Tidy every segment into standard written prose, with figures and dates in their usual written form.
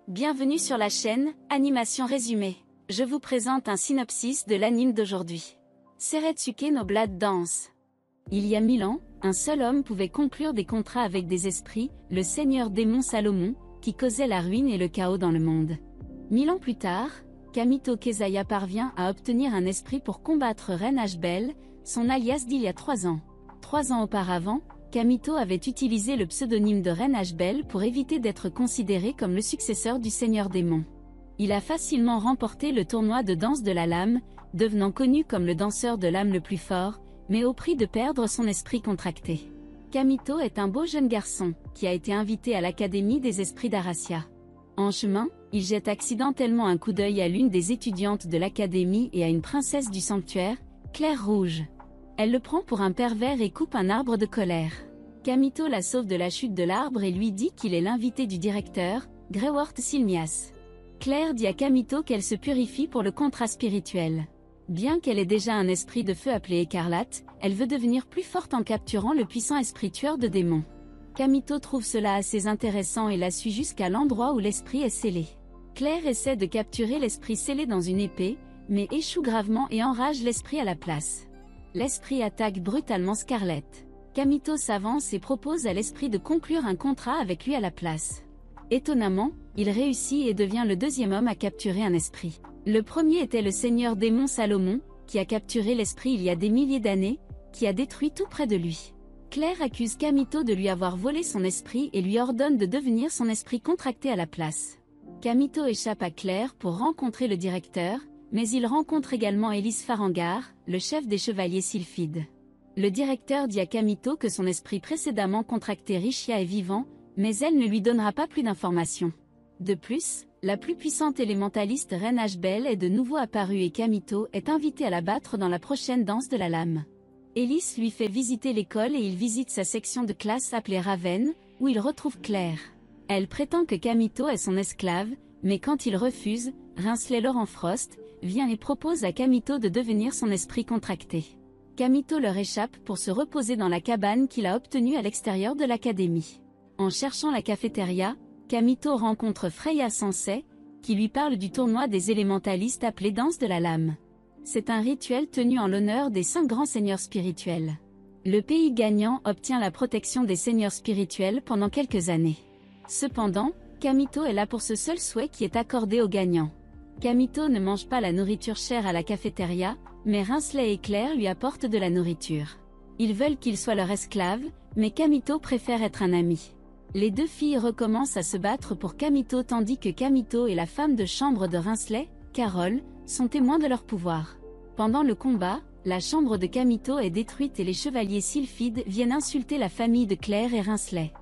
Bienvenue sur la chaîne Animation Résumée. Je vous présente un synopsis de l'anime d'aujourd'hui. Seretsuke no Blood Dance. Il y a 1000 ans, un seul homme pouvait conclure des contrats avec des esprits, le seigneur démon Salomon, qui causait la ruine et le chaos dans le monde. 1000 ans plus tard, Kamito Kezaya parvient à obtenir un esprit pour combattre Reine Ashbel, son alias d'il y a 3 ans. 3 ans auparavant, Kamito avait utilisé le pseudonyme de Reine Ashbel pour éviter d'être considéré comme le successeur du Seigneur Démon. Il a facilement remporté le tournoi de danse de la lame, devenant connu comme le danseur de lame le plus fort, mais au prix de perdre son esprit contracté. Kamito est un beau jeune garçon, qui a été invité à l'Académie des Esprits d'Aracia. En chemin, il jette accidentellement un coup d'œil à l'une des étudiantes de l'Académie et à une princesse du sanctuaire, Claire Rouge. Elle le prend pour un pervers et coupe un arbre de colère. Kamito la sauve de la chute de l'arbre et lui dit qu'il est l'invité du directeur, Greyward Silmias. Claire dit à Kamito qu'elle se purifie pour le contrat spirituel. Bien qu'elle ait déjà un esprit de feu appelé Écarlate, elle veut devenir plus forte en capturant le puissant esprit tueur de démons. Kamito trouve cela assez intéressant et la suit jusqu'à l'endroit où l'esprit est scellé. Claire essaie de capturer l'esprit scellé dans une épée, mais échoue gravement et enrage l'esprit à la place. L'esprit attaque brutalement Scarlett. Kamito s'avance et propose à l'esprit de conclure un contrat avec lui à la place. Étonnamment, il réussit et devient le deuxième homme à capturer un esprit. Le premier était le seigneur démon Salomon, qui a capturé l'esprit il y a des milliers d'années, qui a détruit tout près de lui. Claire accuse Kamito de lui avoir volé son esprit et lui ordonne de devenir son esprit contracté à la place. Kamito échappe à Claire pour rencontrer le directeur, mais il rencontre également Elise Farangar, le chef des chevaliers sylphides. Le directeur dit à Kamito que son esprit précédemment contracté Richia est vivant, mais elle ne lui donnera pas plus d'informations. De plus, la plus puissante élémentaliste Reine Ashbel est de nouveau apparue et Kamito est invité à la battre dans la prochaine danse de la lame. Elise lui fait visiter l'école et il visite sa section de classe appelée Raven, où il retrouve Claire. Elle prétend que Kamito est son esclave, mais quand il refuse, Rinsley Laurent Frost vient et propose à Kamito de devenir son esprit contracté. Kamito leur échappe pour se reposer dans la cabane qu'il a obtenue à l'extérieur de l'académie. En cherchant la cafétéria, Kamito rencontre Freya Sensei, qui lui parle du tournoi des élémentalistes appelé Danse de la Lame. C'est un rituel tenu en l'honneur des 5 grands seigneurs spirituels. Le pays gagnant obtient la protection des seigneurs spirituels pendant quelques années. Cependant, Kamito est là pour ce seul souhait qui est accordé aux gagnants. Kamito ne mange pas la nourriture chère à la cafétéria, mais Rinsley et Claire lui apportent de la nourriture. Ils veulent qu'il soit leur esclave, mais Kamito préfère être un ami. Les deux filles recommencent à se battre pour Kamito tandis que Kamito et la femme de chambre de Rinsley, Carole, sont témoins de leur pouvoir. Pendant le combat, la chambre de Kamito est détruite et les chevaliers sylphides viennent insulter la famille de Claire et Rinsley.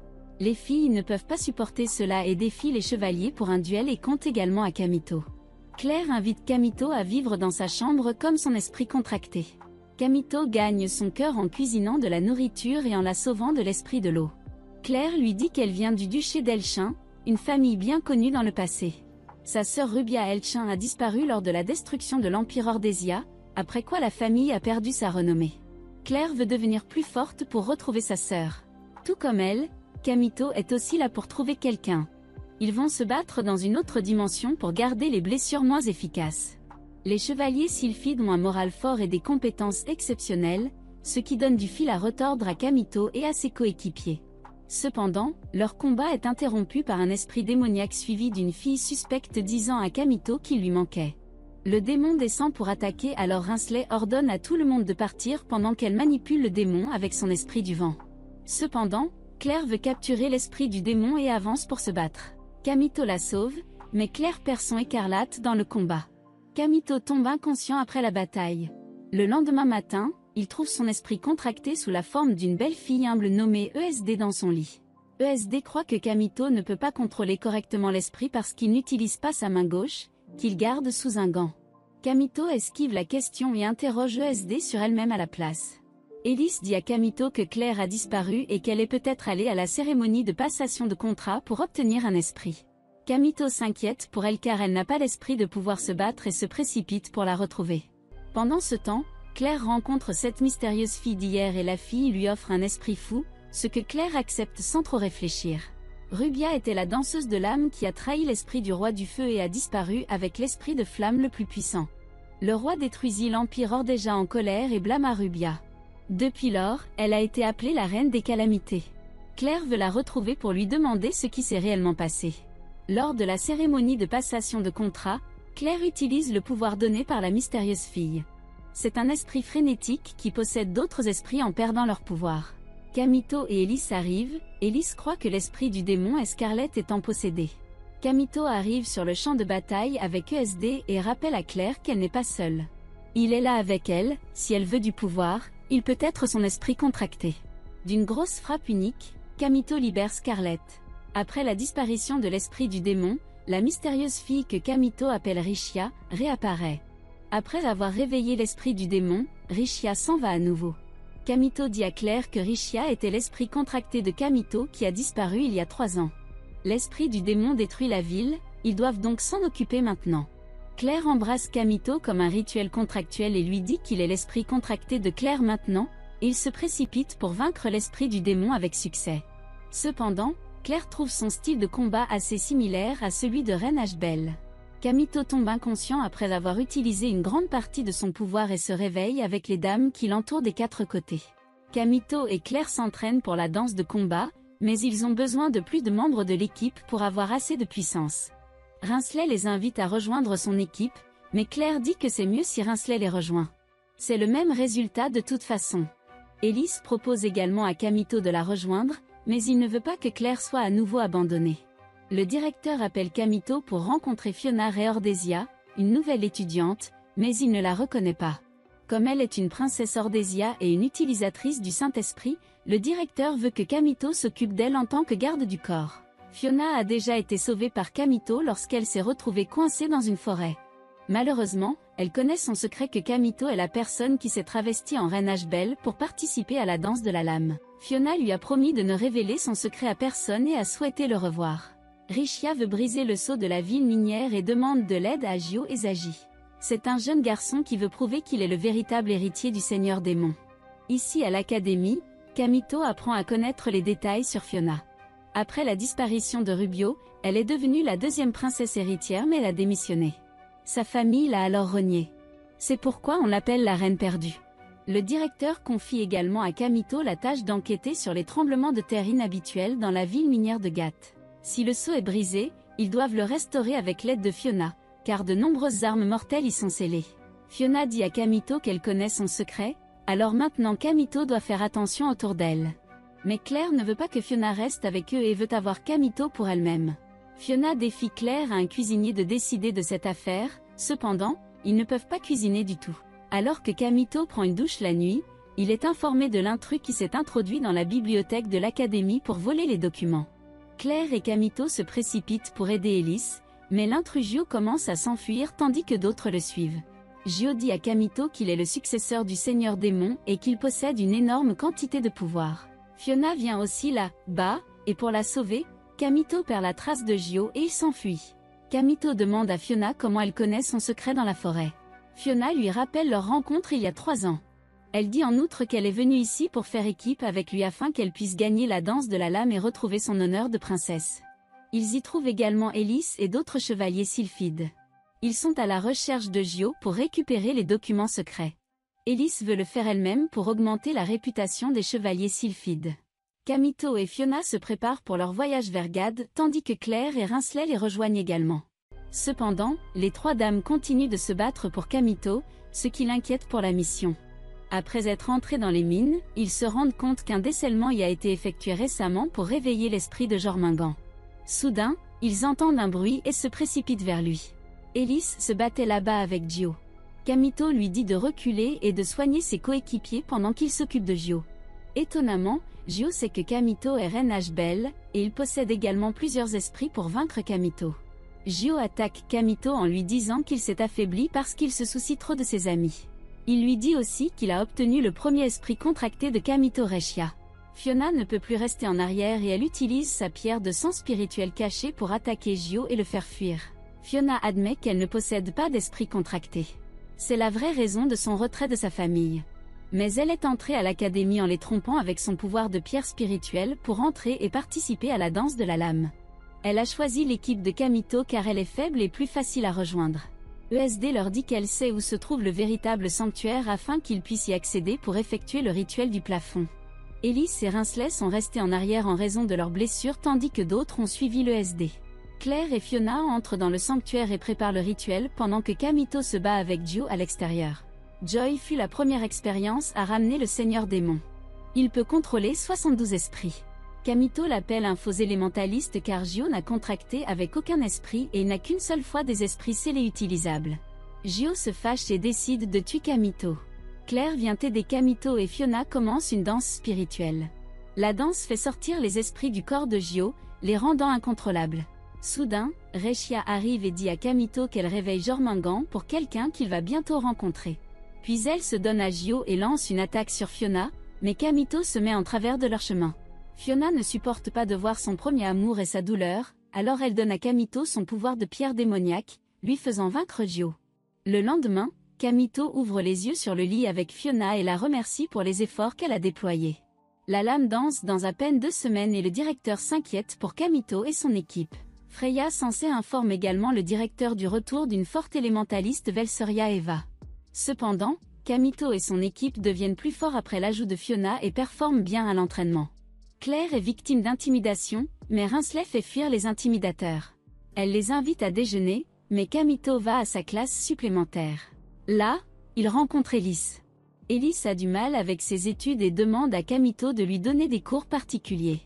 Les filles ne peuvent pas supporter cela et défient les chevaliers pour un duel et comptent également à Kamito. Claire invite Kamito à vivre dans sa chambre comme son esprit contracté. Kamito gagne son cœur en cuisinant de la nourriture et en la sauvant de l'esprit de l'eau. Claire lui dit qu'elle vient du duché d'Elchin, une famille bien connue dans le passé. Sa sœur Rubia Elchin a disparu lors de la destruction de l'Empire Ordésia, après quoi la famille a perdu sa renommée. Claire veut devenir plus forte pour retrouver sa sœur. Tout comme elle, Kamito est aussi là pour trouver quelqu'un. Ils vont se battre dans une autre dimension pour garder les blessures moins efficaces. Les chevaliers sylphides ont un moral fort et des compétences exceptionnelles, ce qui donne du fil à retordre à Kamito et à ses coéquipiers. Cependant, leur combat est interrompu par un esprit démoniaque suivi d'une fille suspecte disant à Kamito qu'il lui manquait. Le démon descend pour attaquer alors Rinsley ordonne à tout le monde de partir pendant qu'elle manipule le démon avec son esprit du vent. Cependant, Claire veut capturer l'esprit du démon et avance pour se battre. Kamito la sauve, mais Claire perd son écarlate dans le combat. Kamito tombe inconscient après la bataille. Le lendemain matin, il trouve son esprit contracté sous la forme d'une belle fille humble nommée ESD dans son lit. ESD croit que Kamito ne peut pas contrôler correctement l'esprit parce qu'il n'utilise pas sa main gauche, qu'il garde sous un gant. Kamito esquive la question et interroge ESD sur elle-même à la place. Elise dit à Kamito que Claire a disparu et qu'elle est peut-être allée à la cérémonie de passation de contrat pour obtenir un esprit. Kamito s'inquiète pour elle car elle n'a pas l'esprit de pouvoir se battre et se précipite pour la retrouver. Pendant ce temps, Claire rencontre cette mystérieuse fille d'hier et la fille lui offre un esprit fou, ce que Claire accepte sans trop réfléchir. Rubia était la danseuse de l'âme qui a trahi l'esprit du roi du feu et a disparu avec l'esprit de flamme le plus puissant. Le roi détruisit l'empire Ordéja en colère et blâma Rubia. Depuis lors, elle a été appelée la reine des calamités. Claire veut la retrouver pour lui demander ce qui s'est réellement passé. Lors de la cérémonie de passation de contrat, Claire utilise le pouvoir donné par la mystérieuse fille. C'est un esprit frénétique qui possède d'autres esprits en perdant leur pouvoir. Kamito et Elise arrivent, Elise croit que l'esprit du démon est Scarlett étant possédée. Kamito arrive sur le champ de bataille avec ESD et rappelle à Claire qu'elle n'est pas seule. Il est là avec elle, si elle veut du pouvoir, il peut être son esprit contracté. D'une grosse frappe unique, Kamito libère Scarlett. Après la disparition de l'esprit du démon, la mystérieuse fille que Kamito appelle Richia, réapparaît. Après avoir réveillé l'esprit du démon, Richia s'en va à nouveau. Kamito dit à Claire que Richia était l'esprit contracté de Kamito qui a disparu il y a 3 ans. L'esprit du démon détruit la ville, ils doivent donc s'en occuper maintenant. Claire embrasse Kamito comme un rituel contractuel et lui dit qu'il est l'esprit contracté de Claire maintenant, et il se précipite pour vaincre l'esprit du démon avec succès. Cependant, Claire trouve son style de combat assez similaire à celui de Reine Ashbel. Kamito tombe inconscient après avoir utilisé une grande partie de son pouvoir et se réveille avec les dames qui l'entourent des 4 côtés. Kamito et Claire s'entraînent pour la danse de combat, mais ils ont besoin de plus de membres de l'équipe pour avoir assez de puissance. Rinsley les invite à rejoindre son équipe, mais Claire dit que c'est mieux si Rinsley les rejoint. C'est le même résultat de toute façon. Elise propose également à Kamito de la rejoindre, mais il ne veut pas que Claire soit à nouveau abandonnée. Le directeur appelle Kamito pour rencontrer Fiona Reordesia, une nouvelle étudiante, mais il ne la reconnaît pas. Comme elle est une princesse Ordésia et une utilisatrice du Saint-Esprit, le directeur veut que Kamito s'occupe d'elle en tant que garde du corps. Fiona a déjà été sauvée par Kamito lorsqu'elle s'est retrouvée coincée dans une forêt. Malheureusement, elle connaît son secret que Kamito est la personne qui s'est travestie en Reine Ashbel pour participer à la danse de la lame. Fiona lui a promis de ne révéler son secret à personne et a souhaité le revoir. Richia veut briser le sceau de la ville minière et demande de l'aide à Gio et Zagi. C'est un jeune garçon qui veut prouver qu'il est le véritable héritier du Seigneur Démon. Ici à l'académie, Kamito apprend à connaître les détails sur Fiona. Après la disparition de Rubio, elle est devenue la 2e princesse héritière mais elle a démissionné. Sa famille l'a alors reniée. C'est pourquoi on l'appelle la reine perdue. Le directeur confie également à Kamito la tâche d'enquêter sur les tremblements de terre inhabituels dans la ville minière de Gath. Si le sceau est brisé, ils doivent le restaurer avec l'aide de Fiona, car de nombreuses armes mortelles y sont scellées. Fiona dit à Kamito qu'elle connaît son secret, alors maintenant Kamito doit faire attention autour d'elle. Mais Claire ne veut pas que Fiona reste avec eux et veut avoir Kamito pour elle-même. Fiona défie Claire à un cuisinier de décider de cette affaire, cependant, ils ne peuvent pas cuisiner du tout. Alors que Kamito prend une douche la nuit, il est informé de l'intrus qui s'est introduit dans la bibliothèque de l'académie pour voler les documents. Claire et Kamito se précipitent pour aider Elise, mais l'intrus Gio commence à s'enfuir tandis que d'autres le suivent. Gio dit à Kamito qu'il est le successeur du Seigneur Démon et qu'il possède une énorme quantité de pouvoir. Fiona vient aussi là-bas, et pour la sauver, Kamito perd la trace de Gio et il s'enfuit. Kamito demande à Fiona comment elle connaît son secret dans la forêt. Fiona lui rappelle leur rencontre il y a 3 ans. Elle dit en outre qu'elle est venue ici pour faire équipe avec lui afin qu'elle puisse gagner la danse de la lame et retrouver son honneur de princesse. Ils y trouvent également Elise et d'autres chevaliers sylphides. Ils sont à la recherche de Gio pour récupérer les documents secrets. Elise veut le faire elle-même pour augmenter la réputation des chevaliers sylphides. Kamito et Fiona se préparent pour leur voyage vers Gad, tandis que Claire et Rinsley les rejoignent également. Cependant, les 3 dames continuent de se battre pour Kamito, ce qui l'inquiète pour la mission. Après être entrés dans les mines, ils se rendent compte qu'un décèlement y a été effectué récemment pour réveiller l'esprit de Jormungand. Soudain, ils entendent un bruit et se précipitent vers lui. Elise se battait là-bas avec Gio. Kamito lui dit de reculer et de soigner ses coéquipiers pendant qu'il s'occupe de Gio. Étonnamment, Gio sait que Kamito est Reine Ashbel, et il possède également plusieurs esprits pour vaincre Kamito. Gio attaque Kamito en lui disant qu'il s'est affaibli parce qu'il se soucie trop de ses amis. Il lui dit aussi qu'il a obtenu le premier esprit contracté de Kamito Richia. Fiona ne peut plus rester en arrière et elle utilise sa pierre de sang spirituel cachée pour attaquer Gio et le faire fuir. Fiona admet qu'elle ne possède pas d'esprit contracté. C'est la vraie raison de son retrait de sa famille. Mais elle est entrée à l'académie en les trompant avec son pouvoir de pierre spirituelle pour entrer et participer à la danse de la lame. Elle a choisi l'équipe de Kamito car elle est faible et plus facile à rejoindre. ESD leur dit qu'elle sait où se trouve le véritable sanctuaire afin qu'ils puissent y accéder pour effectuer le rituel du plafond. Ellis et Rinsley sont restés en arrière en raison de leurs blessures tandis que d'autres ont suivi l'ESD. Claire et Fiona entrent dans le sanctuaire et préparent le rituel pendant que Kamito se bat avec Gio à l'extérieur. Joy fut la première expérience à ramener le Seigneur Démon. Il peut contrôler 72 esprits. Kamito l'appelle un faux élémentaliste car Gio n'a contracté avec aucun esprit et n'a qu'une seule fois des esprits scellés utilisables. Gio se fâche et décide de tuer Kamito. Claire vient aider Kamito et Fiona commence une danse spirituelle. La danse fait sortir les esprits du corps de Gio, les rendant incontrôlables. Soudain, Reshia arrive et dit à Kamito qu'elle réveille Jormungand pour quelqu'un qu'il va bientôt rencontrer. Puis elle se donne à Gio et lance une attaque sur Fiona, mais Kamito se met en travers de leur chemin. Fiona ne supporte pas de voir son premier amour et sa douleur, alors elle donne à Kamito son pouvoir de pierre démoniaque, lui faisant vaincre Gio. Le lendemain, Kamito ouvre les yeux sur le lit avec Fiona et la remercie pour les efforts qu'elle a déployés. La lame danse dans à peine 2 semaines et le directeur s'inquiète pour Kamito et son équipe. Freya Sensei informe également le directeur du retour d'une forte élémentaliste Velsoria Eva. Cependant, Kamito et son équipe deviennent plus forts après l'ajout de Fiona et performent bien à l'entraînement. Claire est victime d'intimidation, mais Rinsley fait fuir les intimidateurs. Elle les invite à déjeuner, mais Kamito va à sa classe supplémentaire. Là, il rencontre Ellis. Ellis a du mal avec ses études et demande à Kamito de lui donner des cours particuliers.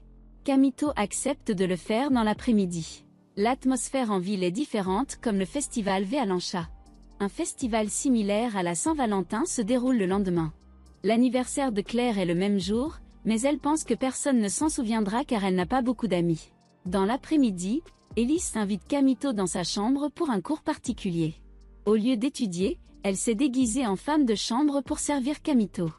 Kamito accepte de le faire dans l'après-midi. L'atmosphère en ville est différente comme le festival Vealancha. Un festival similaire à la Saint-Valentin se déroule le lendemain. L'anniversaire de Claire est le même jour, mais elle pense que personne ne s'en souviendra car elle n'a pas beaucoup d'amis. Dans l'après-midi, Ellis invite Kamito dans sa chambre pour un cours particulier. Au lieu d'étudier, elle s'est déguisée en femme de chambre pour servir Kamito.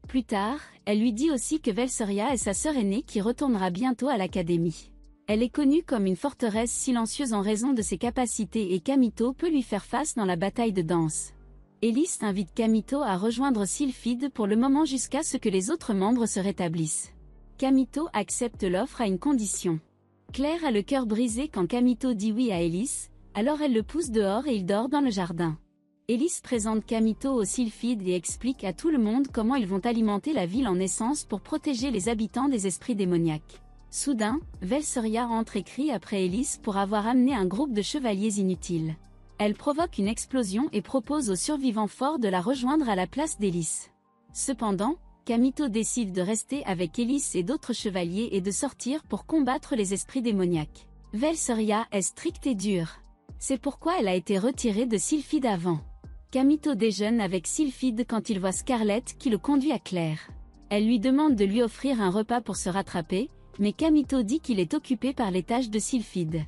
Plus tard, elle lui dit aussi que Velsoria est sa sœur aînée qui retournera bientôt à l'académie. Elle est connue comme une forteresse silencieuse en raison de ses capacités et Kamito peut lui faire face dans la bataille de danse. Ellis invite Kamito à rejoindre Sylphide pour le moment jusqu'à ce que les autres membres se rétablissent. Kamito accepte l'offre à une condition. Claire a le cœur brisé quand Kamito dit oui à Ellis, alors elle le pousse dehors et il dort dans le jardin. Ellis présente Kamito au Sylphide et explique à tout le monde comment ils vont alimenter la ville en essence pour protéger les habitants des esprits démoniaques. Soudain, Velsoria entre et crie après Ellis pour avoir amené un groupe de chevaliers inutiles. Elle provoque une explosion et propose aux survivants forts de la rejoindre à la place d'Ellis. Cependant, Kamito décide de rester avec Ellis et d'autres chevaliers et de sortir pour combattre les esprits démoniaques. Velsoria est stricte et dure. C'est pourquoi elle a été retirée de Sylphide avant. Kamito déjeune avec Sylphide quand il voit Scarlett qui le conduit à Claire. Elle lui demande de lui offrir un repas pour se rattraper, mais Kamito dit qu'il est occupé par les tâches de Sylphide.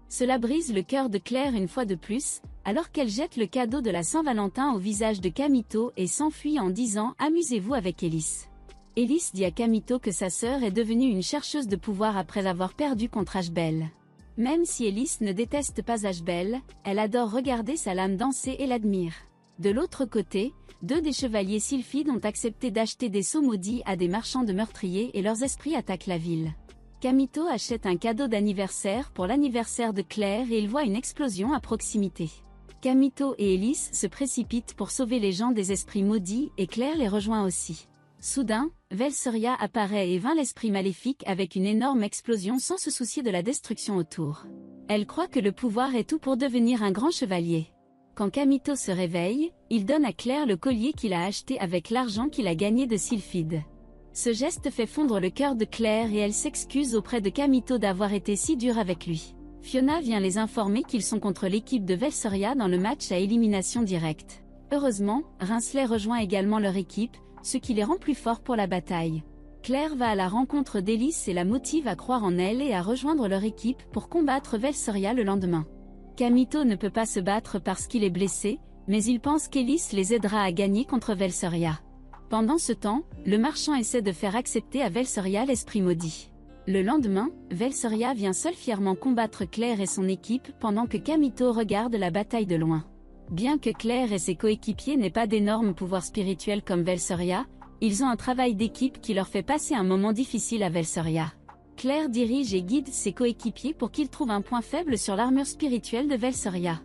Cela brise le cœur de Claire une fois de plus, alors qu'elle jette le cadeau de la Saint-Valentin au visage de Kamito et s'enfuit en disant « Amusez-vous avec Ellis ». Ellis dit à Kamito que sa sœur est devenue une chercheuse de pouvoir après avoir perdu contre Ashbel. Même si Ellis ne déteste pas Ashbel, elle adore regarder sa lame danser et l'admire. De l'autre côté, 2 des chevaliers sylphides ont accepté d'acheter des sceaux maudits à des marchands de meurtriers et leurs esprits attaquent la ville. Kamito achète un cadeau d'anniversaire pour l'anniversaire de Claire et il voit une explosion à proximité. Kamito et Ellis se précipitent pour sauver les gens des esprits maudits et Claire les rejoint aussi. Soudain, Velsoria apparaît et vainc l'esprit maléfique avec une énorme explosion sans se soucier de la destruction autour. Elle croit que le pouvoir est tout pour devenir un grand chevalier. Quand Kamito se réveille, il donne à Claire le collier qu'il a acheté avec l'argent qu'il a gagné de Sylphide. Ce geste fait fondre le cœur de Claire et elle s'excuse auprès de Kamito d'avoir été si dure avec lui. Fiona vient les informer qu'ils sont contre l'équipe de Velsoria dans le match à élimination directe. Heureusement, Rinsley rejoint également leur équipe, ce qui les rend plus forts pour la bataille. Claire va à la rencontre d'Ellis et la motive à croire en elle et à rejoindre leur équipe pour combattre Velsoria le lendemain. Kamito ne peut pas se battre parce qu'il est blessé, mais il pense qu'Ellis les aidera à gagner contre Velsoria. Pendant ce temps, le marchand essaie de faire accepter à Velsoria l'esprit maudit. Le lendemain, Velsoria vient seule fièrement combattre Claire et son équipe pendant que Kamito regarde la bataille de loin. Bien que Claire et ses coéquipiers n'aient pas d'énormes pouvoirs spirituels comme Velsoria, Ils ont un travail d'équipe qui leur fait passer un moment difficile à Velsoria. Claire dirige et guide ses coéquipiers pour qu'ils trouvent un point faible sur l'armure spirituelle de Velsoria.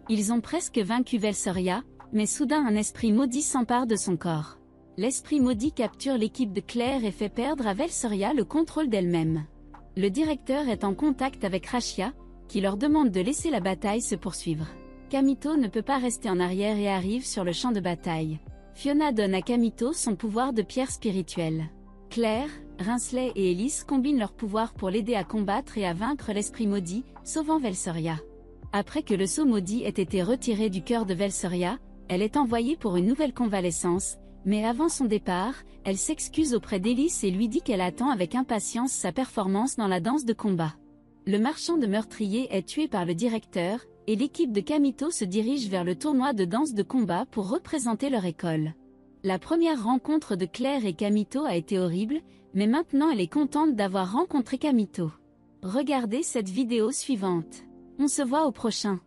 Ils ont presque vaincu Velsoria, mais soudain un esprit maudit s'empare de son corps. L'esprit maudit capture l'équipe de Claire et fait perdre à Velsoria le contrôle d'elle-même. Le directeur est en contact avec Rashia, qui leur demande de laisser la bataille se poursuivre. Kamito ne peut pas rester en arrière et arrive sur le champ de bataille. Fiona donne à Kamito son pouvoir de pierre spirituelle. Claire, Rinsley et Elise combinent leurs pouvoirs pour l'aider à combattre et à vaincre l'esprit maudit, sauvant Velsoria. Après que le sceau maudit ait été retiré du cœur de Velsoria, elle est envoyée pour une nouvelle convalescence, mais avant son départ, elle s'excuse auprès d'Elise et lui dit qu'elle attend avec impatience sa performance dans la danse de combat. Le marchand de meurtriers est tué par le directeur, et l'équipe de Kamito se dirige vers le tournoi de danse de combat pour représenter leur école. La première rencontre de Claire et Kamito a été horrible, mais maintenant elle est contente d'avoir rencontré Kamito. Regardez cette vidéo suivante. On se voit au prochain.